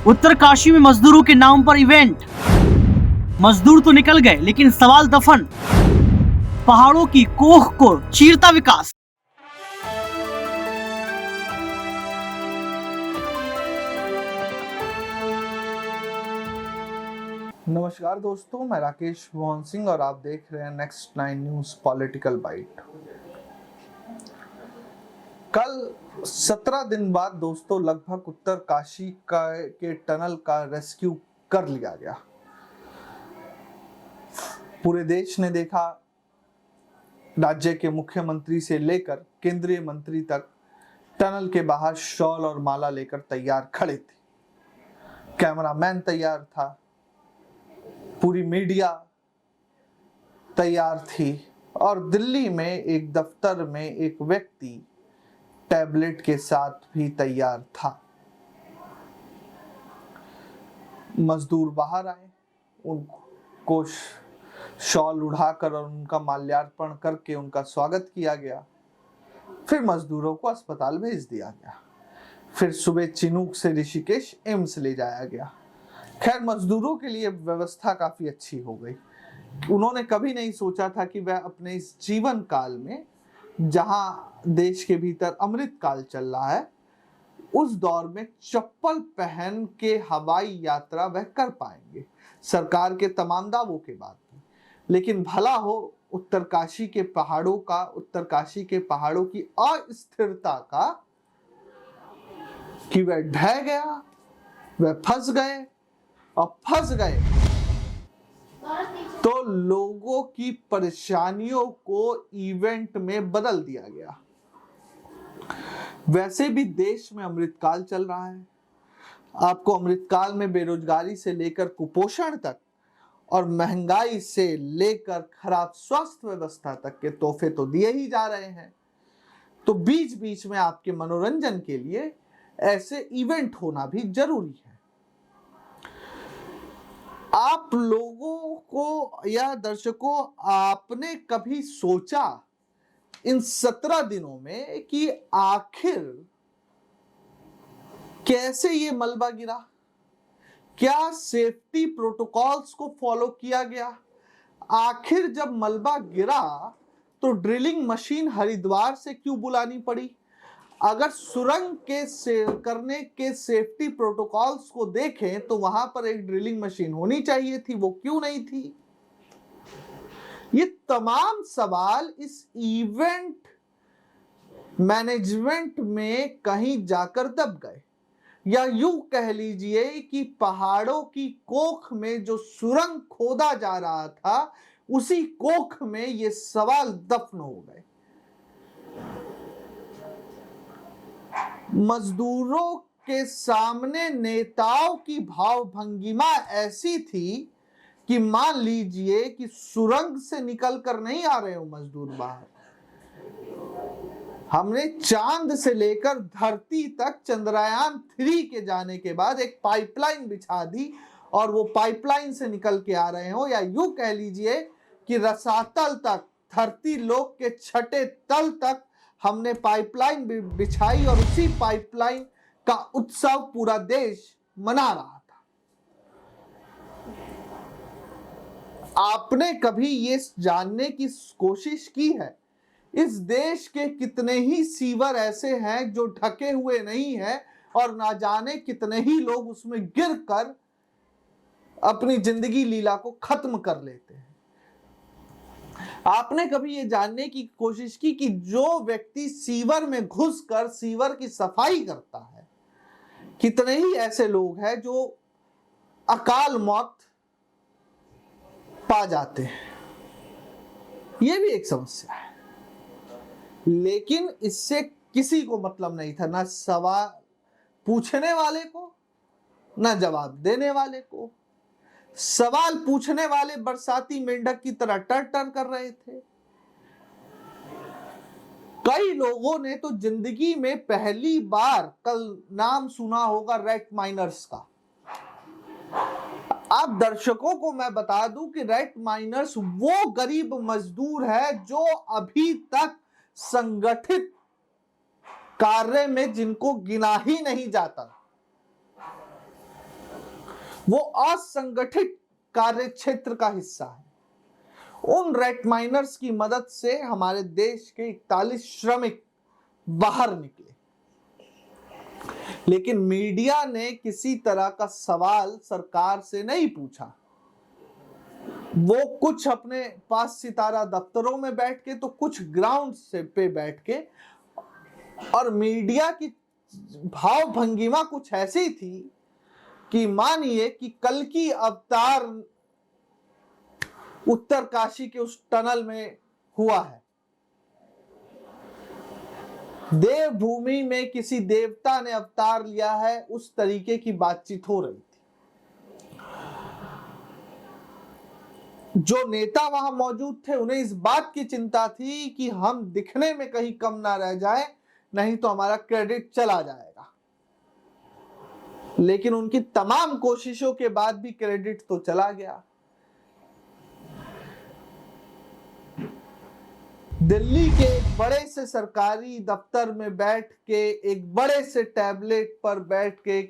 उत्तरकाशी में मजदूरों के नाम पर इवेंट। मजदूर तो निकल गए लेकिन सवाल दफन। पहाड़ों की कोख को चीरता विकास। नमस्कार दोस्तों, मैं राकेश मोहन सिंह और आप देख रहे हैं नेक्स्ट 9 न्यूज पॉलिटिकल बाइट। कल 17 दिन बाद दोस्तों लगभग उत्तरकाशी के टनल का रेस्क्यू कर लिया गया। पूरे देश ने देखा, राज्य के मुख्यमंत्री से लेकर केंद्रीय मंत्री तक टनल के बाहर शॉल और माला लेकर तैयार खड़े थे। कैमरामैन तैयार था, पूरी मीडिया तैयार थी और दिल्ली में एक दफ्तर में एक व्यक्ति टैबलेट के साथ भी तैयार था। मजदूर बाहर आए, उनको शॉल उड़ाकर और उनका माल्यार्पण करके उनका स्वागत किया गया। फिर मजदूरों को अस्पताल भेज दिया गया। फिर सुबह चिनूक से ऋषिकेश एम्स ले जाया गया। खैर, मजदूरों के लिए व्यवस्था काफी अच्छी हो गई। उन्होंने कभी नहीं सोचा था कि वह अपने इस जीवन काल में, जहां देश के भीतर अमृत काल चल रहा है, उस दौर में चप्पल पहन के हवाई यात्रा वह कर पाएंगे, सरकार के तमाम दावों के बाद। लेकिन भला हो उत्तरकाशी के पहाड़ों की अस्थिरता का, कि वह ढह गया, वह फंस गए और फंस गए तो लोगों की परेशानियों को इवेंट में बदल दिया गया। वैसे भी देश में अमृतकाल चल रहा है। आपको अमृतकाल में बेरोजगारी से लेकर कुपोषण तक और महंगाई से लेकर खराब स्वास्थ्य व्यवस्था तक के तोहफे तो दिए ही जा रहे हैं। तो बीच बीच में आपके मनोरंजन के लिए ऐसे इवेंट होना भी जरूरी है। आप लोगों को या दर्शकों, आपने कभी सोचा इन 17 दिनों में कि आखिर कैसे ये मलबा गिरा? क्या सेफ्टी प्रोटोकॉल्स को फॉलो किया गया? आखिर जब मलबा गिरा तो ड्रिलिंग मशीन हरिद्वार से क्यों बुलानी पड़ी? अगर सुरंग करने के सेफ्टी प्रोटोकॉल्स को देखें तो वहां पर एक ड्रिलिंग मशीन होनी चाहिए थी, वो क्यों नहीं थी? ये तमाम सवाल इस इवेंट मैनेजमेंट में कहीं जाकर दब गए, या यूं कह लीजिए कि पहाड़ों की कोख में जो सुरंग खोदा जा रहा था, उसी कोख में ये सवाल दफन हो गए। मजदूरों के सामने नेताओं की भाव भंगिमा ऐसी थी कि मान लीजिए कि सुरंग से निकल कर नहीं आ रहे हो मजदूर बाहर। हमने चांद से लेकर धरती तक चंद्रयान 3 के जाने के बाद एक पाइपलाइन बिछा दी और वो पाइपलाइन से निकल के आ रहे हो, या यूं कह लीजिए कि रसातल तक, धरती लोक के छठे तल तक हमने पाइपलाइन बिछाई और उसी पाइपलाइन का उत्सव पूरा देश मना रहा था। आपने कभी ये जानने की कोशिश की है इस देश के कितने ही सीवर ऐसे हैं जो ढके हुए नहीं है और ना जाने कितने ही लोग उसमें गिरकर अपनी जिंदगी लीला को खत्म कर लेते हैं? आपने कभी ये जानने की कोशिश की कि जो व्यक्ति सीवर में घुसकर सीवर की सफाई करता है, कितने ही ऐसे लोग हैं जो अकाल मौत पा जाते हैं? यह भी एक समस्या है। लेकिन इससे किसी को मतलब नहीं था, ना सवाल पूछने वाले को, ना जवाब देने वाले को। सवाल पूछने वाले बरसाती मेंढक की तरह टर टर कर रहे थे। कई लोगों ने तो जिंदगी में पहली बार कल नाम सुना होगा रेट माइनर्स का। आप दर्शकों को मैं बता दूं कि रेट माइनर्स वो गरीब मजदूर है जो अभी तक संगठित कार्य में जिनको गिना ही नहीं जाता। वो असंगठित कार्य क्षेत्र का हिस्सा है। उन रेट माइनर्स की मदद से हमारे देश के 41 श्रमिक बाहर निकले, लेकिन मीडिया ने किसी तरह का सवाल सरकार से नहीं पूछा। वो कुछ अपने पास सितारा दफ्तरों में बैठ के तो कुछ ग्राउंड से पे बैठ के, और मीडिया की भाव भंगिमा कुछ ऐसी थी कि मानिए कि कल की अवतार उत्तरकाशी के उस टनल में हुआ है। देवभूमि में किसी देवता ने अवतार लिया है, उस तरीके की बातचीत हो रही थी। जो नेता वहां मौजूद थे उन्हें इस बात की चिंता थी कि हम दिखने में कहीं कम ना रह जाए, नहीं तो हमारा क्रेडिट चला जाएगा। लेकिन उनकी तमाम कोशिशों के बाद भी क्रेडिट तो चला गया। दिल्ली के एक बड़े से सरकारी दफ्तर में बैठ के, एक बड़े से टैबलेट पर बैठ के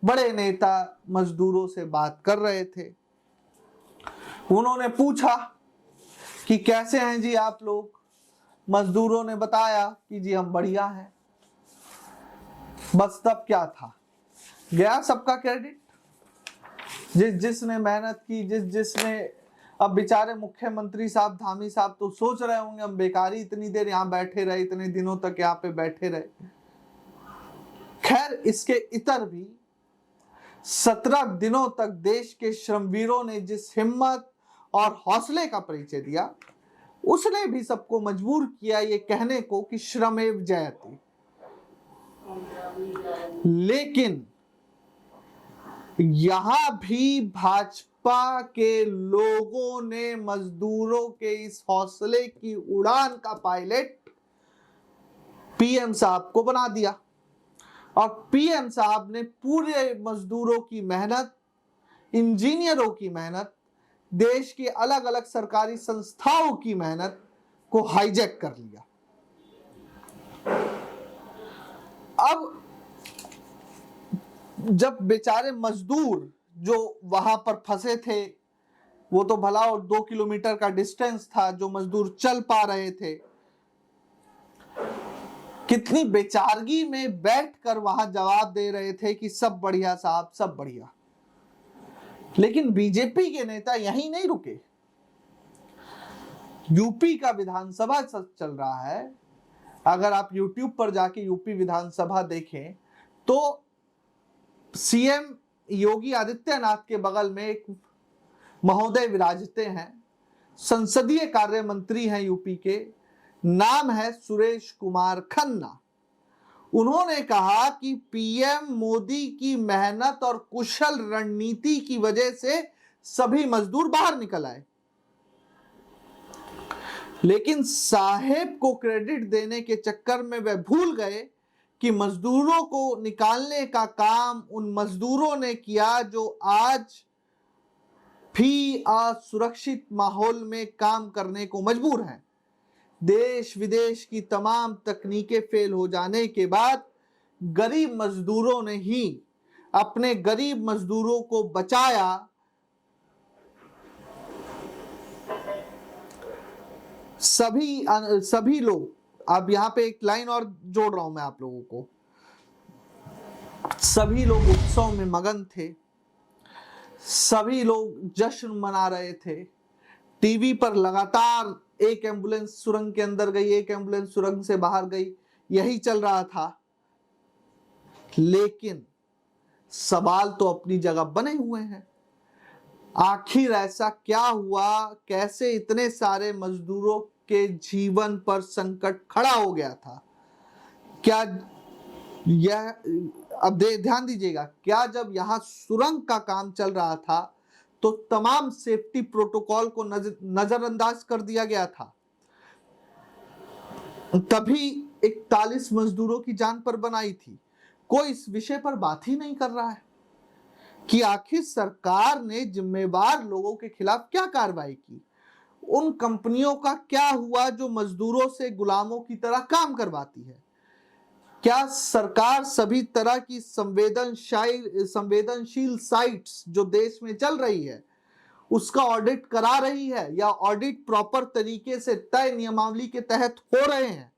बड़े नेता मजदूरों से बात कर रहे थे। उन्होंने पूछा कि कैसे हैं जी आप लोग। मजदूरों ने बताया कि जी हम बढ़िया हैं। बस तब क्या था, गया सबका क्रेडिट। जिसने मेहनत की, जिसने, अब बेचारे मुख्यमंत्री साहब, धामी साहब तो सोच रहे होंगे हम बेकारी इतनी देर यहां बैठे रहे, इतने दिनों तक यहां पे बैठे रहे। खैर, इसके इतर भी 17 दिनों तक देश के श्रमवीरों ने जिस हिम्मत और हौसले का परिचय दिया, उसने भी सबको मजबूर किया ये कहने को कि श्रमेव जयते। लेकिन यहां भी भाजपा के लोगों ने मजदूरों के इस हौसले की उड़ान का पायलट पीएम साहब को बना दिया, और पीएम साहब ने पूरे मजदूरों की मेहनत, इंजीनियरों की मेहनत, देश की अलग अलग सरकारी संस्थाओं की मेहनत को हाईजैक कर लिया। अब जब बेचारे मजदूर जो वहां पर फंसे थे, वो तो भला और 2 किलोमीटर का डिस्टेंस था जो मजदूर चल पा रहे थे, कितनी बेचारगी में बैठकर वहां जवाब दे रहे थे कि सब बढ़िया साहब, सब बढ़िया। लेकिन बीजेपी के नेता यहीं नहीं रुके। यूपी का विधानसभा चल रहा है। अगर आप यूट्यूब पर जाके यूपी विधानसभा देखें तो सीएम योगी आदित्यनाथ के बगल में एक महोदय विराजते हैं, संसदीय कार्य मंत्री हैं यूपी के, नाम है सुरेश कुमार खन्ना। उन्होंने कहा कि पीएम मोदी की मेहनत और कुशल रणनीति की वजह से सभी मजदूर बाहर निकल आए। लेकिन साहेब को क्रेडिट देने के चक्कर में वे भूल गए कि मजदूरों को निकालने का काम उन मजदूरों ने किया जो आज भी असुरक्षित माहौल में काम करने को मजबूर हैं। देश विदेश की तमाम तकनीकें फेल हो जाने के बाद गरीब मजदूरों ने ही अपने गरीब मजदूरों को बचाया। सभी लोग, अब यहां पे एक लाइन और जोड़ रहा हूं मैं आप लोगों को, सभी लोग उत्सव में मगन थे, सभी लोग जश्न मना रहे थे। टीवी पर लगातार एक एम्बुलेंस सुरंग के अंदर गई, एक एम्बुलेंस सुरंग से बाहर गई, यही चल रहा था। लेकिन सवाल तो अपनी जगह बने हुए हैं। आखिर ऐसा क्या हुआ, कैसे इतने सारे मजदूरों के जीवन पर संकट खड़ा हो गया था? क्या यह, अब ध्यान दीजिएगा, क्या जब यहां सुरंग का काम चल रहा था तो तमाम सेफ्टी प्रोटोकॉल को नजरअंदाज कर दिया गया था? तभी 41 मजदूरों की जान पर बनाई थी। कोई इस विषय पर बात ही नहीं कर रहा है कि आखिर सरकार ने जिम्मेवार लोगों के खिलाफ क्या कार्रवाई की। उन कंपनियों का क्या हुआ जो मजदूरों से गुलामों की तरह काम करवाती है? क्या सरकार सभी तरह की संवेदनशील साइट्स जो देश में चल रही है उसका ऑडिट करा रही है, या ऑडिट प्रॉपर तरीके से तय नियमावली के तहत हो रहे हैं?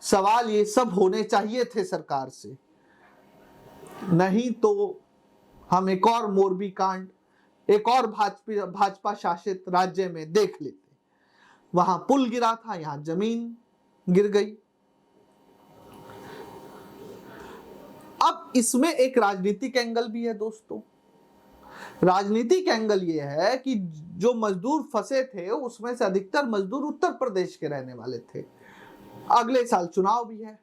सवाल ये सब होने चाहिए थे सरकार से, नहीं तो हम एक और मोरबी कांड एक और भाजपा शासित राज्य में देख लेते। वहां पुल गिरा था, यहां जमीन गिर गई। अब इसमें एक राजनीतिक एंगल भी है दोस्तों। राजनीतिक एंगल यह है कि जो मजदूर फंसे थे उसमें से अधिकतर मजदूर उत्तर प्रदेश के रहने वाले थे। अगले साल चुनाव भी है।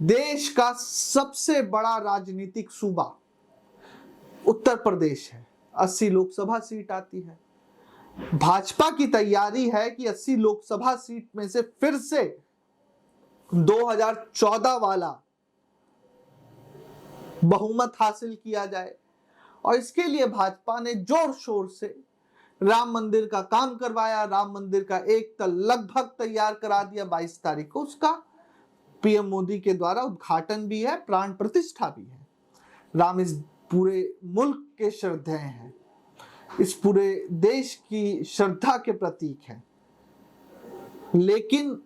देश का सबसे बड़ा राजनीतिक सूबा उत्तर प्रदेश है, 80 लोकसभा सीट आती है। भाजपा की तैयारी है कि 80 लोकसभा सीट में से फिर से 2014 वाला बहुमत हासिल किया जाए, और इसके लिए भाजपा ने जोर शोर से राम मंदिर का काम करवाया। राम मंदिर का एक तल लगभग तैयार करा दिया। 22 तारीख को उसका पीएम मोदी के द्वारा उद्घाटन भी है, प्राण प्रतिष्ठा भी है। राम इस पूरे मुल्क के श्रद्धेय हैं, इस पूरे देश की श्रद्धा के प्रतीक हैं। लेकिन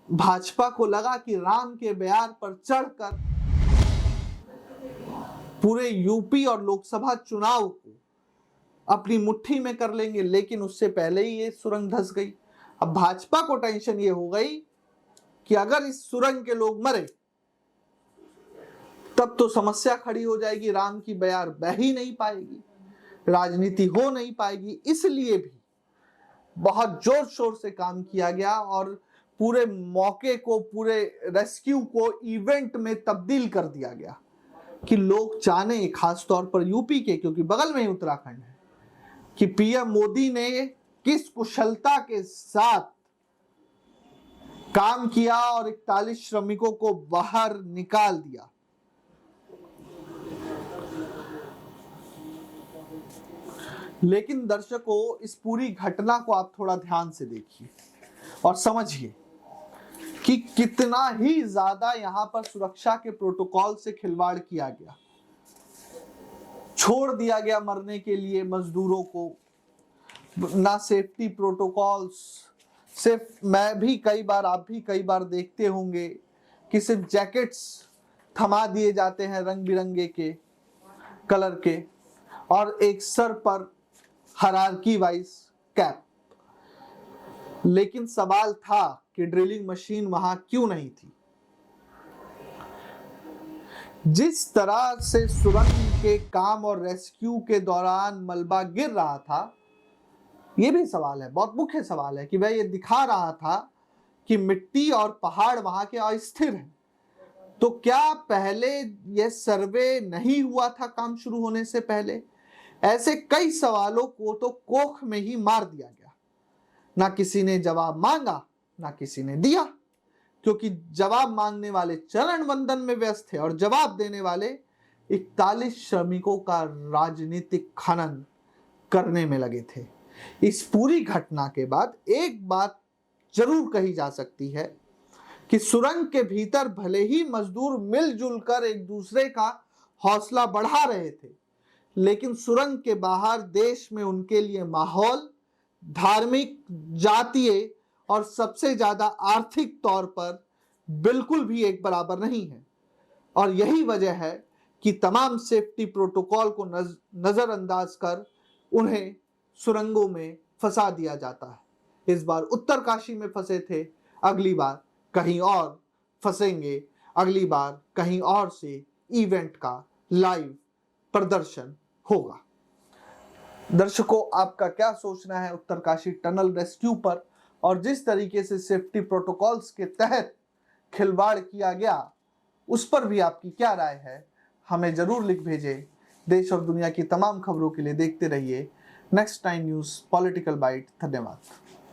भाजपा को लगा कि राम के बयार पर चढ़कर पूरे यूपी और लोकसभा चुनाव को अपनी मुट्ठी में कर लेंगे, लेकिन उससे पहले ही ये सुरंग धंस गई। अब भाजपा को टेंशन ये हो गई कि अगर इस सुरंग के लोग मरे तब तो समस्या खड़ी हो जाएगी, राम की बयार बह ही नहीं पाएगी, राजनीति हो नहीं पाएगी। इसलिए भी बहुत जोर शोर से काम किया गया और पूरे मौके को, पूरे रेस्क्यू को इवेंट में तब्दील कर दिया गया कि लोग जाने, खास तौर पर यूपी के, क्योंकि बगल में ही उत्तराखंड है, कि पीएम मोदी ने किस कुशलता के साथ काम किया और 41 श्रमिकों को बाहर निकाल दिया। लेकिन दर्शकों, इस पूरी घटना को आप थोड़ा ध्यान से देखिए और समझिए कि कितना ही ज्यादा यहां पर सुरक्षा के प्रोटोकॉल से खिलवाड़ किया गया। छोड़ दिया गया मरने के लिए मजदूरों को, ना सेफ्टी प्रोटोकॉल्स। सिर्फ मैं भी कई बार, आप भी कई बार देखते होंगे कि सिर्फ जैकेट्स थमा दिए जाते हैं रंग बिरंगे के कलर के, और एक सर पर हायरार्की वाइज कैप। लेकिन सवाल था कि ड्रिलिंग मशीन वहां क्यों नहीं थी? जिस तरह से सुरंग के काम और रेस्क्यू के दौरान मलबा गिर रहा था, यह भी सवाल है, बहुत मुख्य सवाल है कि वह ये दिखा रहा था कि मिट्टी और पहाड़ वहां के अस्थिर हैं। तो क्या पहले यह सर्वे नहीं हुआ था काम शुरू होने से पहले? ऐसे कई सवालों को तो कोख में ही मार दिया गया। ना किसी ने जवाब मांगा, ना किसी ने दिया, क्योंकि जवाब मांगने वाले चरण वंदन में व्यस्त थे और जवाब देने वाले 41 श्रमिकों का राजनीतिक खनन करने में लगे थे। इस पूरी घटना के बाद एक बात जरूर कही जा सकती है कि सुरंग के भीतर भले ही मजदूर मिलजुल कर एक दूसरे का हौसला बढ़ा रहे थे, लेकिन सुरंग के बाहर देश में उनके लिए माहौल धार्मिक, जातीय और सबसे ज्यादा आर्थिक तौर पर बिल्कुल भी एक बराबर नहीं है। और यही वजह है कि तमाम सेफ्टी प्रोटोकॉल को नजरअंदाज कर उन्हें सुरंगों में फंसा दिया जाता है। इस बार उत्तरकाशी में फंसे थे, अगली बार कहीं और फंसेंगे, अगली बार कहीं और से इवेंट का लाइव प्रदर्शन होगा। दर्शकों, आपका क्या सोचना है उत्तरकाशी टनल रेस्क्यू पर, और जिस तरीके से सेफ्टी प्रोटोकॉल्स के तहत खिलवाड़ किया गया उस पर भी आपकी क्या राय है? हमें जरूर लिख भेजें। देश और दुनिया की तमाम खबरों के लिए देखते रहिए नेक्स्ट 9 न्यूज़ पॉलिटिकल बाइट। धन्यवाद।